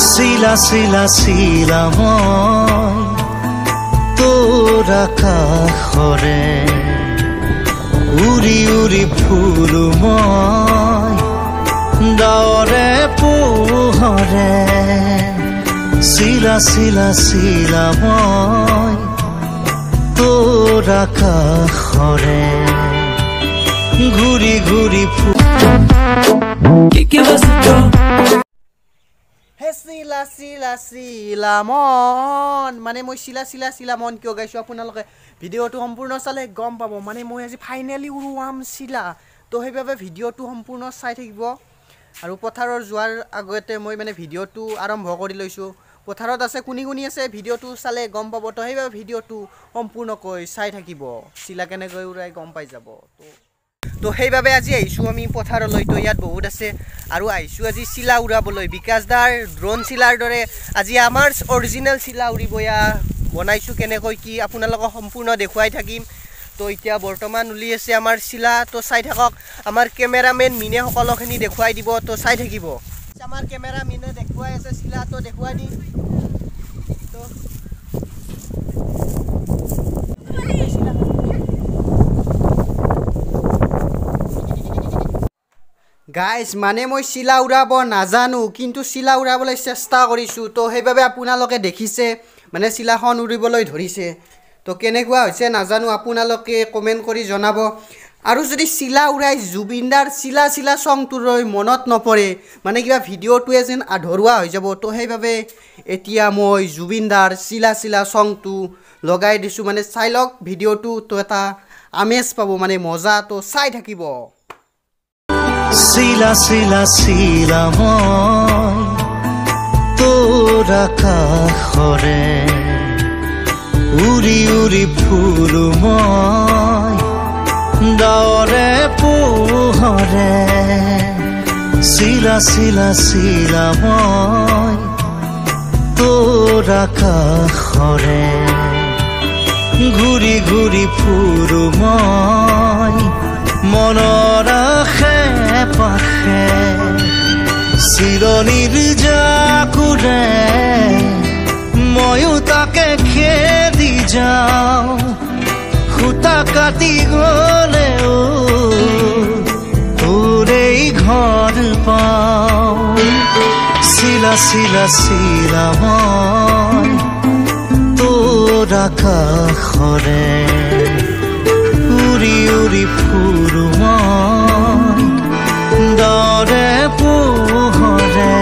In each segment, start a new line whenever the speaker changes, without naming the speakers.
শিলা শিলা শিলা মই তোৰ আকাশৰে উৰি উৰি ফুলো মই ডাৱৰে পোহৰে শিলা শিলা শিলা মই তোৰ আকাশৰে ঘূৰি ঘূৰি
শিলা শিলা শিলা মন মানে মই শিলা শিলা শিলা মন কিয় গাইছো আপোনালোকে ভিডিঅ'টো সম্পূৰ্ণ চালে গম পাব মানে মই আজি ফাইনেলি উৰুৱাম শিলা তো সেইবাবে ভিডিঅ'টো সম্পূৰ্ণ চাই থাকিব আৰু পথাৰৰ যোৱাৰ আগতে মই মানে ভিডিঅ'টো আৰম্ভ কৰি লৈছো পথাৰত আছে কোনি কোনি আছে ভিডিঅ'টো চালে গম পাব তো সেইবাবে ভিডিঅ'টো সম্পূৰ্ণকৈ চাই থাকিব শিলা কেনেকৈ উৰাই গম পাই যাব তো সেইবাবে আজি আহিছো আমি পথাৰলৈ তো ইয়াত বহুত আছে আৰু আহিছো আজি শিলা উৰাবলৈ বিকাশ দাৰ ড্ৰোন শিলাৰ দৰে আজি আমাৰ অৰিজিনেল শিলা উৰিবয়া বনাইছো কেনেকৈ কি আপোনালোকক সম্পূৰ্ণ দেখুৱাই থাকিম তো এতিয়া বৰ্তমান উলি আছে আমাৰ শিলা তো চাই থাকক আমাৰ কেমেৰামেন মিনে সকলোখিনি দেখুৱাই দিব তো চাই থাকিব আমাৰ কেমেৰামেনে দেখুৱাই আছে শিলা তো দেখুৱাই দি তো গাইজ মানে মই শিলা উৰাব নাজানো কিন্তু শিলা উৰাবলৈ চেষ্টা কৰিছোঁ তো সেইবাবে আপোনালোকে দেখিছে মানে শিলাখন উৰিবলৈ ধৰিছে তো কেনেকুৱা হৈছে নাজানো আপোনালোকে কমেণ্ট কৰি জনাব আৰু যদি শিলা উৰাই জুবিনদাৰ শিলা শিলা সংটোলৈ মনত নপৰে মানে কিবা ভিডিঅ'টোৱে যেন আধৰুৱা হৈ যাব তো সেইবাবে এতিয়া মই জুবিনদাৰ শিলা শিলা সংটো লগাই দিছোঁ মানে চাই লওক ভিডিঅ'টো তো এটা আমেজ পাব মানে মজা তো চাই থাকিব
শিলা শিলা শিলা মই তোৰ আকাশৰে উৰি উৰি ফুলো মই ডাৱৰে পোহৰে শিলা শিলা শিলা মই তোৰ আকাশৰে ঘূৰি ঘূৰি ফুলো মই মনৰ আশে পাশে চিৰণিৰ জাকুৰে ময়ো তাকে খেদি যাওঁ সূতা কাটি গ'লেও তোৰেই ঘৰ পাওঁ শিলা শিলা শিলা মই তোৰ আকাশৰে উৰি উৰি ফুৰো মই ডাৱৰে পোহৰে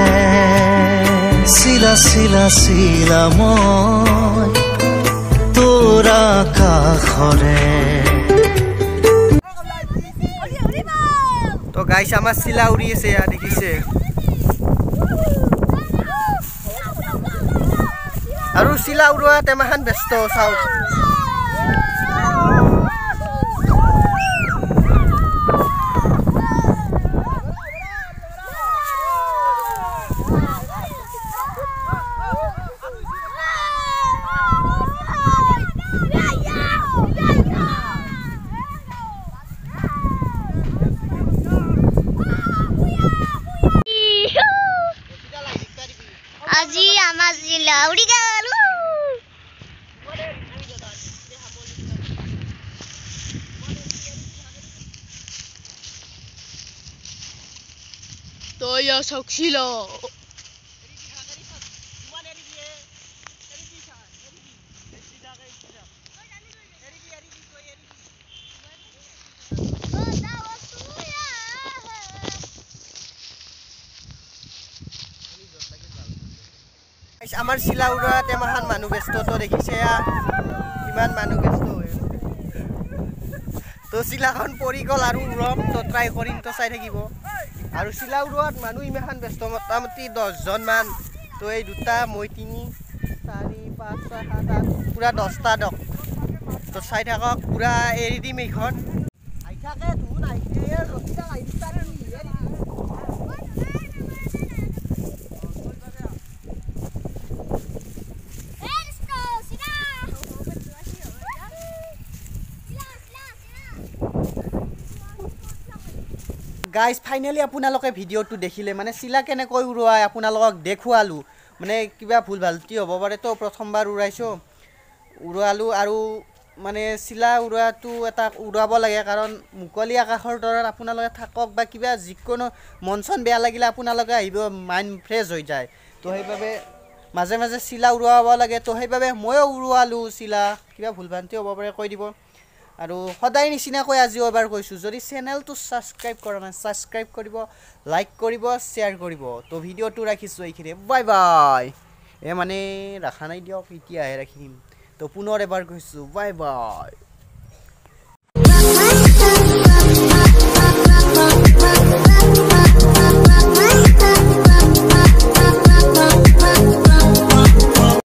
শিলা শিলা শিলা মই তোৰ আকাশৰে
তো গাইছ আমাৰ শিলা উৰি আছে ইয়াত দেখিছে আৰু শিলা উৰোৱাত এমাহান ব্যস্ত চাওক
আজি আমাৰ শিলা উৰি গ'ল তই চাওক শিলা আমাৰ শিলা উৰোৱাত এমাহান মানুহ ব্যস্ত তো দেখিছে ইমান মানুহ ব্যস্ত হৈ তো শিলাখন পৰি গ'ল আৰু উৰম তো ট্ৰাই কৰিম তো চাই থাকিব আৰু শিলা উৰোৱাত মানুহ ইমাহান ব্যস্ত মোটামুটি 10জন মান তো এই দুটা মই 3 4 5 6 7 8 পুৰা 10টা ডক তো চাই থাকক পুৰা এৰি দিম এইখন আই থাকে ধুন আই ৰখিটা আই দিতা গাইজ ফাইনেলি আপোনালোকে ভিডিঅ'টো দেখিলে মানে শিলা কেনেকৈ উৰুৱাই আপোনালোকক দেখুৱালোঁ
মানে কিবা ভুল ভালটি হ'ব পাৰে তো প্ৰথমবাৰ উৰাইছোঁ উৰুৱালোঁ আৰু মানে চিলা উৰুৱাটো এটা উৰুৱাব লাগে কাৰণ মুকলি আকাশৰ তলত আপোনালোকে থাকক বা কিবা যিকোনো মন চন বেয়া লাগিলে আপোনালোকে আহিব মাইণ্ড ফ্ৰেছ হৈ যায় তো সেইবাবে মাজে মাজে চিলা উৰুৱাব লাগে তো সেইবাবে ময়ো উৰুৱালোঁ চিলা কিবা ভুল ভ্ৰান্তি হ'ব পাৰে কৈ দিব আৰু সদায় নিচিনাকৈ আজিও এবাৰ কৈছোঁ যদি চেনেলটো ছাবস্ক্ৰাইব কৰা নাই ছাবস্ক্ৰাইব কৰিব লাইক কৰিব শ্বেয়াৰ কৰিব তো ভিডিঅ'টো ৰাখিছোঁ এইখিনি বাই বাই মানে ৰাখা নাই দিয়ক এতিয়াহে ৰাখিম তো পুনৰ এবাৰ কৈছোঁ বাই বাই